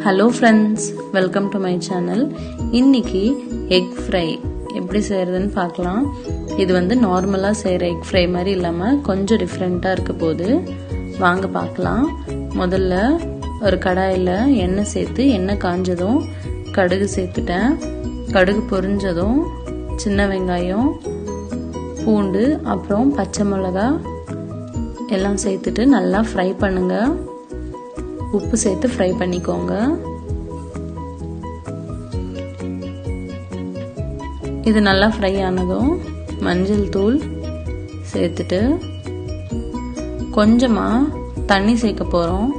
Hello friends, welcome to my channel. இன்னைக்கு egg fry எப்படி செய்கிறதுன்னு பார்க்கலாம். இது வந்து நார்மலாக செய்கிற எக் ஃப்ரை மாதிரி இல்லாமல் கொஞ்சம் டிஃப்ரெண்ட்டாக இருக்க போது வாங்க பார்க்கலாம். முதல்ல ஒரு கடாயில் எண்ணெய் சேர்த்து எண்ணெய் காஞ்சதும் கடுகு சேர்த்துட்டேன். கடுகு பொரிஞ்சதும் சின்ன வெங்காயம், பூண்டு, அப்புறம் பச்சை மிளகா எல்லாம் சேர்த்துட்டு நல்லா ஃப்ரை பண்ணுங்க. உப்பு சேர்த்து ஃப்ரை பண்ணிக்கோங்க. இது நல்லா ஃப்ரை ஆனதும் மஞ்சள் தூள் சேர்த்துட்டு கொஞ்சமா தண்ணி சேர்க்க போறோம்.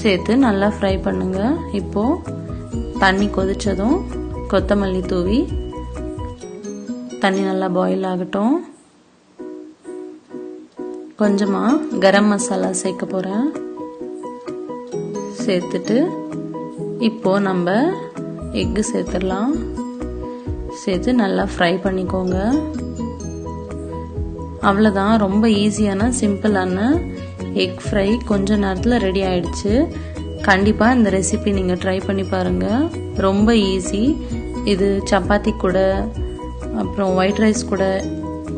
சேர்த்து நல்லா ஃப்ரை பண்ணுங்க. இப்போ தண்ணி கொதிச்சதும் கொத்தமல்லி தூவி தண்ணி நல்லா பாயில் ஆகட்டும். கொஞ்சமா கரம் மசாலா சேர்க்க போறேன். சேர்த்துட்டு இப்போ நம்ம எக்கு சேர்த்துடலாம். சேர்த்து நல்லா ஃப்ரை பண்ணிக்கோங்க. அவ்வளோதான், ரொம்ப ஈஸியான சிம்பிளான எக் ஃப்ரை கொஞ்ச நேரத்தில் ரெடி ஆயிடுச்சு. கண்டிப்பாக இந்த ரெசிபி நீங்கள் ட்ரை பண்ணி பாருங்கள். ரொம்ப ஈஸி. இது சப்பாத்தி கூட அப்புறம் ஒயிட் ரைஸ் கூட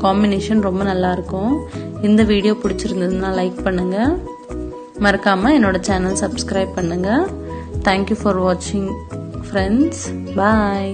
காம்பினேஷன் ரொம்ப நல்லாயிருக்கும். இந்த வீடியோ பிடிச்சிருந்ததுன்னா லைக் பண்ணுங்கள். மறக்காமல் என்னோட சேனல் சப்ஸ்கிரைப் பண்ணுங்கள். தேங்க்யூ ஃபார் வாட்சிங் ஃப்ரெண்ட்ஸ். பாய்.